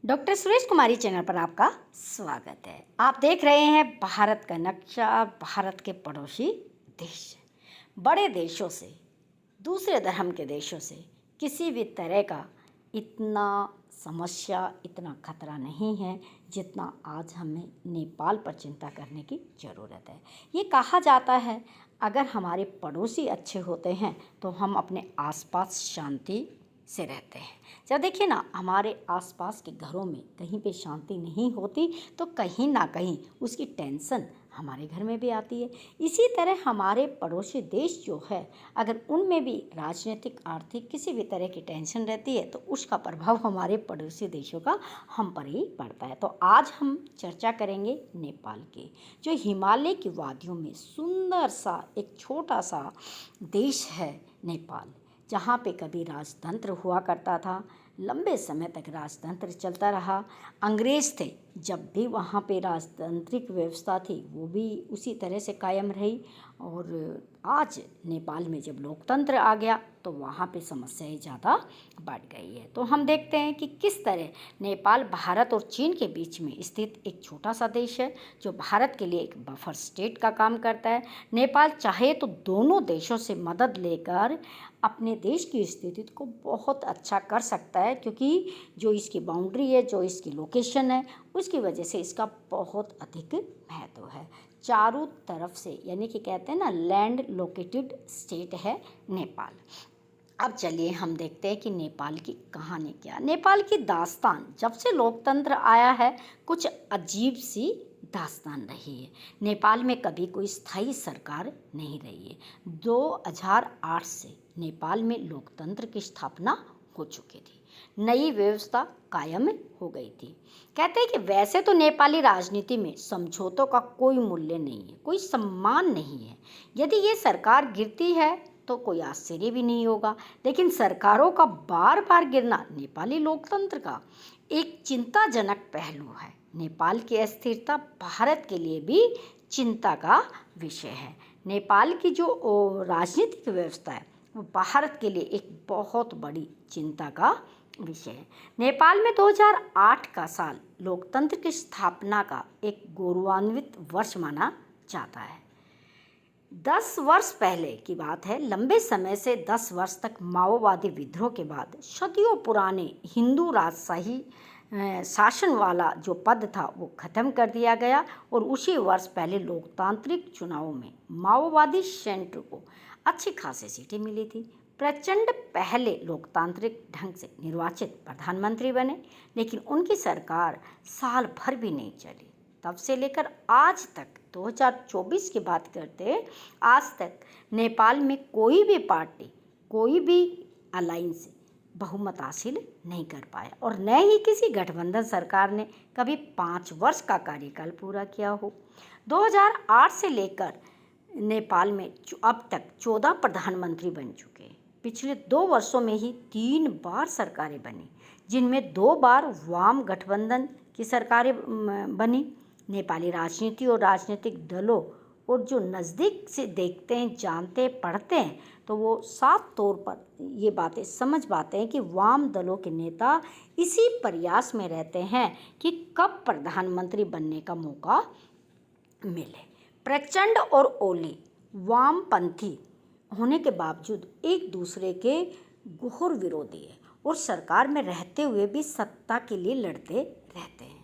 Doctor Suresh कुमारी channel पर आपका स्वागत है। आप देख रहे हैं भारत का नक्शा, भारत के पड़ोसी देश। बड़े देशों से, दूसरे धर्म के देशों से किसी भी तरह का इतना समस्या, इतना खतरा नहीं है जितना आज हमें नेपाल पर चिंता करने की ज़रूरत है। ये कहा जाता है अगर हमारे पड़ोसी अच्छे होते हैं तो हम अपने आसपास शांति से रहते हैं। जब देखिए ना, हमारे आसपास के घरों में कहीं पे शांति नहीं होती तो कहीं ना कहीं उसकी टेंशन हमारे घर में भी आती है। इसी तरह हमारे पड़ोसी देश जो है, अगर उनमें भी राजनीतिक, आर्थिक किसी भी तरह की टेंशन रहती है तो उसका प्रभाव हमारे पड़ोसी देशों का हम पर ही पड़ता है। तो आज हम चर्चा करेंगे नेपाल की, जो हिमालय की वादियों में सुंदर सा एक छोटा सा देश है नेपाल, जहाँ पे कभी राजतंत्र हुआ करता था। लंबे समय तक राजतंत्र चलता रहा। अंग्रेज़ थे, जब भी वहाँ पे राजतांत्रिक व्यवस्था थी वो भी उसी तरह से कायम रही। और आज नेपाल में जब लोकतंत्र आ गया तो वहाँ पे समस्याएं ज़्यादा बढ़ गई है। तो हम देखते हैं कि किस तरह नेपाल भारत और चीन के बीच में स्थित एक छोटा सा देश है, जो भारत के लिए एक बफर स्टेट का काम करता है। नेपाल चाहे तो दोनों देशों से मदद लेकर अपने देश की स्थिति को बहुत अच्छा कर सकता है, क्योंकि जो इसकी बाउंड्री है, जो इसकी लोकेशन है, उसकी वजह से इसका बहुत अधिक महत्व है। चारों तरफ से, यानी कि कहते हैं ना, लैंड लोकेटेड स्टेट है नेपाल। अब चलिए हम देखते हैं कि नेपाल की कहानी क्या। नेपाल की दास्तान जब से लोकतंत्र आया है कुछ अजीब सी दास्तान रही है। नेपाल में कभी कोई स्थायी सरकार नहीं रही है। 2008 से नेपाल में लोकतंत्र की स्थापना हो चुकी थी, नई व्यवस्था कायम हो गई थी। कहते हैं कि वैसे तो नेपाली राजनीति में समझौतों का कोई मूल्य नहीं है, कोई सम्मान नहीं है। यदि ये सरकार गिरती है तो कोई आश्चर्य भी नहीं होगा, लेकिन सरकारों का बार बार गिरना नेपाली लोकतंत्र का एक चिंताजनक पहलू है। नेपाल की अस्थिरता भारत के लिए भी चिंता का विषय है। नेपाल की जो राजनीतिक व्यवस्था है वो भारत के लिए एक बहुत बड़ी चिंता का विषय है। नेपाल में 2008 का साल लोकतंत्र की स्थापना का एक गौरवान्वित वर्ष माना जाता है। 10 वर्ष पहले की बात है। लंबे समय से 10 वर्ष तक माओवादी विद्रोह के बाद सदियों पुराने हिंदू राजशाही शासन वाला जो पद था वो खत्म कर दिया गया, और उसी वर्ष पहले लोकतांत्रिक चुनावों में माओवादी सेंटर को अच्छी खासी सीटें मिली थी। प्रचंड पहले लोकतांत्रिक ढंग से निर्वाचित प्रधानमंत्री बने, लेकिन उनकी सरकार साल भर भी नहीं चली। तब से लेकर आज तक 2024 की बात करते, आज तक नेपाल में कोई भी पार्टी, कोई भी अलायंस बहुमत हासिल नहीं कर पाया, और न ही किसी गठबंधन सरकार ने कभी 5 वर्ष का कार्यकाल पूरा किया हो। 2008 से लेकर नेपाल में अब तक 14 प्रधानमंत्री बन चुके हैं। पिछले 2 वर्षों में ही 3 बार सरकारें बनी, जिनमें 2 बार वाम गठबंधन की सरकारें बनी। नेपाली राजनीति और राजनीतिक दलों और जो नज़दीक से देखते हैं, जानते, पढ़ते हैं, तो वो साफ तौर पर ये बातें समझ पाते हैं कि वाम दलों के नेता इसी प्रयास में रहते हैं कि कब प्रधानमंत्री बनने का मौका मिले। प्रचंड और ओली वामपंथी होने के बावजूद एक दूसरे के घोर विरोधी है, और सरकार में रहते हुए भी सत्ता के लिए लड़ते रहते हैं।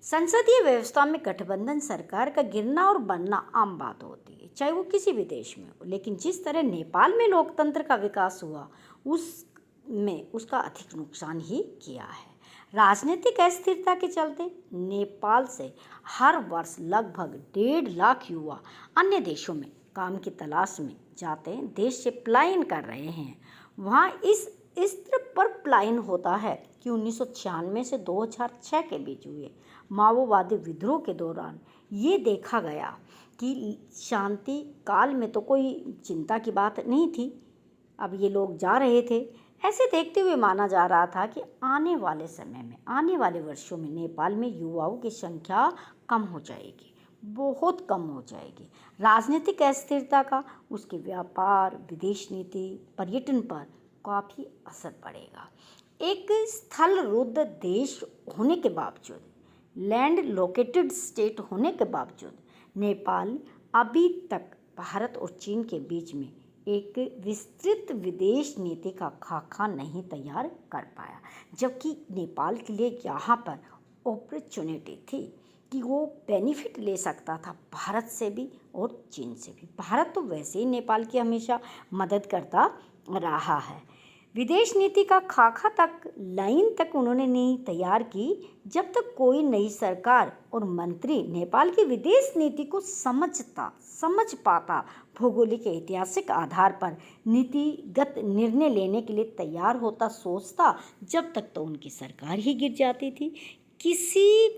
संसदीय व्यवस्था में गठबंधन सरकार का गिरना और बनना आम बात होती है, चाहे वो किसी भी देश में हो। लेकिन जिस तरह नेपाल में लोकतंत्र का विकास हुआ, उसमें उसका अधिक नुकसान ही किया है। राजनीतिक अस्थिरता के चलते नेपाल से हर वर्ष लगभग 1.5 लाख युवा अन्य देशों में काम की तलाश में जाते हैं, देश से पलायन कर रहे हैं। वहाँ इस तरह पर पलायन होता है कि 1996 से 2006 के बीच हुए माओवादी विद्रोह के दौरान ये देखा गया कि शांति काल में तो कोई चिंता की बात नहीं थी। अब ये लोग जा रहे थे। ऐसे देखते हुए माना जा रहा था कि आने वाले समय में, आने वाले वर्षों में नेपाल में युवाओं की संख्या कम हो जाएगी, बहुत कम हो जाएगी। राजनीतिक अस्थिरता का उसके व्यापार, विदेश नीति, पर्यटन पर काफ़ी असर पड़ेगा। एक स्थल रुद्ध देश होने के बावजूद, लैंड लोकेटेड स्टेट होने के बावजूद नेपाल अभी तक भारत और चीन के बीच में एक विस्तृत विदेश नीति का खाका नहीं तैयार कर पाया, जबकि नेपाल के लिए यहाँ पर अपॉर्चुनिटी थी कि वो बेनिफिट ले सकता था भारत से भी और चीन से भी। भारत तो वैसे ही नेपाल की हमेशा मदद करता रहा है। विदेश नीति का खाका तक लाइन तक उन्होंने नहीं तैयार की जब तक कोई नई सरकार और मंत्री नेपाल की विदेश नीति को समझ पाता, भौगोलिक ऐतिहासिक आधार पर नीतिगत निर्णय लेने के लिए तैयार होता, सोचता, जब तक तो उनकी सरकार ही गिर जाती थी। किसी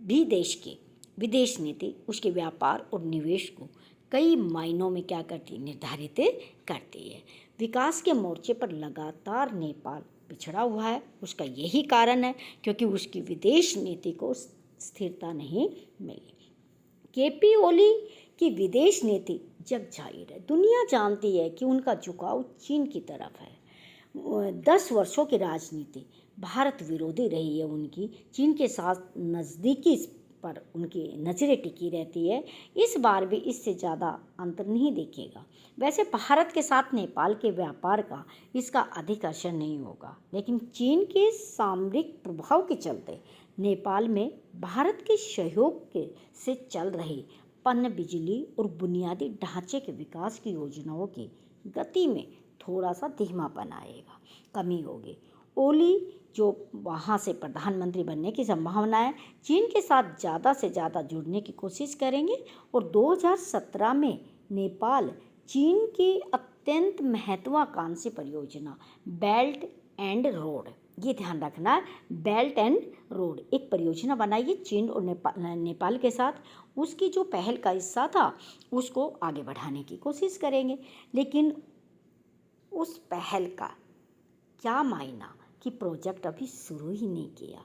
भी देश की विदेश नीति उसके व्यापार और निवेश को कई मायनों में क्या करती, निर्धारित करती है। विकास के मोर्चे पर लगातार नेपाल पिछड़ा हुआ है। उसका यही कारण है क्योंकि उसकी विदेश नीति को स्थिरता नहीं मिली। केपी ओली की विदेश नीति जग जाहिर है, दुनिया जानती है कि उनका झुकाव चीन की तरफ है। 10 वर्षों की राजनीति भारत विरोधी रही है उनकी, चीन के साथ नज़दीकी पर उनकी नज़रें टिकी रहती है। इस बार भी इससे ज़्यादा अंतर नहीं दिखेगा। वैसे भारत के साथ नेपाल के व्यापार का इसका अधिक असर नहीं होगा, लेकिन चीन के सामरिक प्रभाव के चलते नेपाल में भारत के सहयोग से चल रही पनबिजली और बुनियादी ढांचे के विकास की योजनाओं की गति में थोड़ा सा धीमापन आएगा, कमी होगी। ओली जो वहाँ से प्रधानमंत्री बनने की संभावना है, चीन के साथ ज़्यादा से ज़्यादा जुड़ने की कोशिश करेंगे और 2017 में नेपाल चीन की अत्यंत महत्वाकांक्षी परियोजना बेल्ट एंड रोड, ये ध्यान रखना, बेल्ट एंड रोड एक परियोजना बनाई चीन और नेपाल के साथ। उसकी जो पहल का हिस्सा था उसको आगे बढ़ाने की कोशिश करेंगे, लेकिन उस पहल का क्या मायना कि प्रोजेक्ट अभी शुरू ही नहीं किया।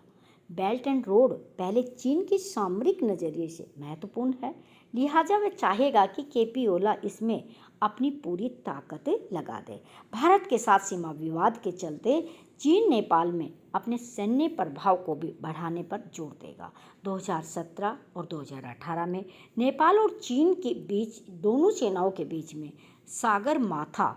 बेल्ट एंड रोड पहले चीन के सामरिक नज़रिए से महत्वपूर्ण है, लिहाजा वह चाहेगा कि केपी ओली इसमें अपनी पूरी ताकत लगा दे। भारत के साथ सीमा विवाद के चलते चीन नेपाल में अपने सैन्य प्रभाव को भी बढ़ाने पर जोर देगा। 2017 और 2018 में नेपाल और चीन के बीच, दोनों सेनाओं के बीच में सागर माथा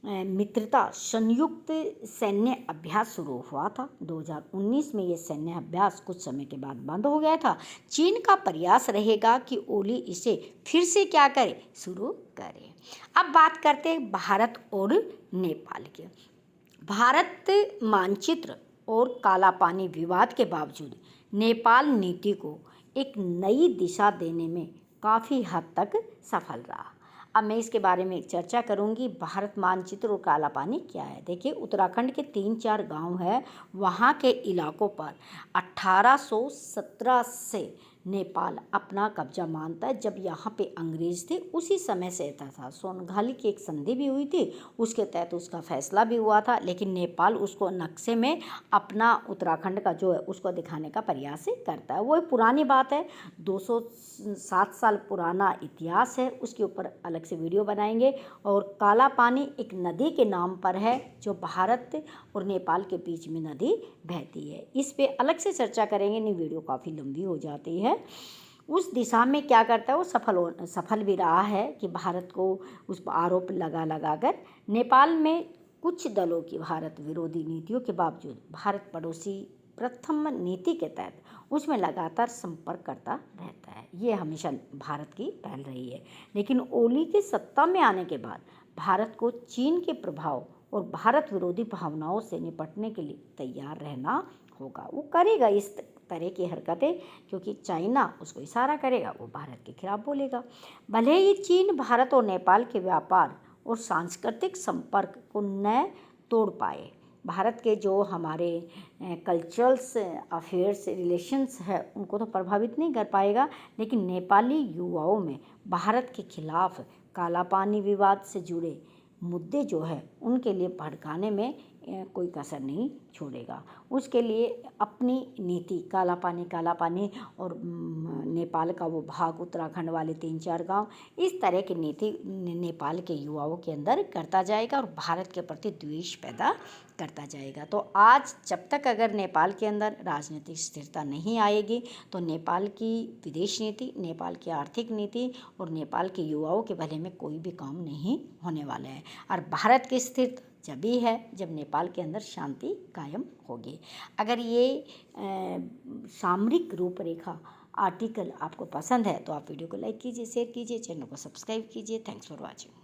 मित्रता संयुक्त सैन्य अभ्यास शुरू हुआ था। 2019 में ये सैन्य अभ्यास कुछ समय के बाद बंद हो गया था। चीन का प्रयास रहेगा कि ओली इसे फिर से क्या करे, शुरू करे। अब बात करते हैं भारत और नेपाल के। भारत मानचित्र और काला पानी विवाद के बावजूद नेपाल नीति को एक नई दिशा देने में काफ़ी हद तक सफल रहा। अब मैं इसके बारे में चर्चा करूंगी। भारत मानचित्र और काला पानी क्या है। देखिए, उत्तराखंड के 3-4 गांव हैं, वहाँ के इलाकों पर 1817 से नेपाल अपना कब्जा मानता है। जब यहाँ पे अंग्रेज थे उसी समय से था। सोनगाली की एक संधि भी हुई थी, उसके तहत उसका फैसला भी हुआ था, लेकिन नेपाल उसको नक्शे में अपना उत्तराखंड का जो है उसको दिखाने का प्रयास करता है। वो एक पुरानी बात है, 207 साल पुराना इतिहास है, उसके ऊपर अलग से वीडियो बनाएंगे। और काला पानी एक नदी के नाम पर है जो भारत और नेपाल के बीच में नदी बहती है। इस पे अलग से चर्चा करेंगे, नहीं वीडियो काफ़ी लंबी हो जाती है। उस दिशा में क्या करता है वो सफल भी रहा है कि भारत को उस पर आरोप लगा कर नेपाल में कुछ दलों की भारत विरोधी नीतियों के बावजूद भारत पड़ोसी प्रथम नीति के तहत उसमें लगातार संपर्क करता रहता है। ये हमेशा भारत की पहल रही है। लेकिन ओली के सत्ता में आने के बाद भारत को चीन के प्रभाव और भारत विरोधी भावनाओं से निपटने के लिए तैयार रहना होगा। वो करेगा इस तरह की हरकतें क्योंकि चाइना उसको इशारा करेगा, वो भारत के खिलाफ बोलेगा। भले ही चीन भारत और नेपाल के व्यापार और सांस्कृतिक संपर्क को न तोड़ पाए, भारत के जो हमारे कल्चरल्स अफेयर्स रिलेशंस है उनको तो प्रभावित नहीं कर पाएगा, लेकिन नेपाली युवाओं में भारत के खिलाफ काला पानी विवाद से जुड़े मुद्दे जो है उनके लिए भड़काने में कोई कसर नहीं छोड़ेगा। उसके लिए अपनी नीति काला पानी और नेपाल का वो भाग उत्तराखंड वाले 3-4 गांव, इस तरह की नीति नेपाल के युवाओं के अंदर करता जाएगा और भारत के प्रति द्वेष पैदा करता जाएगा। तो आज जब तक अगर नेपाल के अंदर राजनीतिक स्थिरता नहीं आएगी तो नेपाल की विदेश नीति, नेपाल की आर्थिक नीति और नेपाल के युवाओं के भले में कोई भी काम नहीं होने वाला है। और भारत की स्थिरता जब भी है जब नेपाल के अंदर शांति कायम होगी। अगर ये सामरिक रूपरेखा आर्टिकल आपको पसंद है तो आप वीडियो को लाइक कीजिए, शेयर कीजिए, चैनल को सब्सक्राइब कीजिए। Thanks for watching.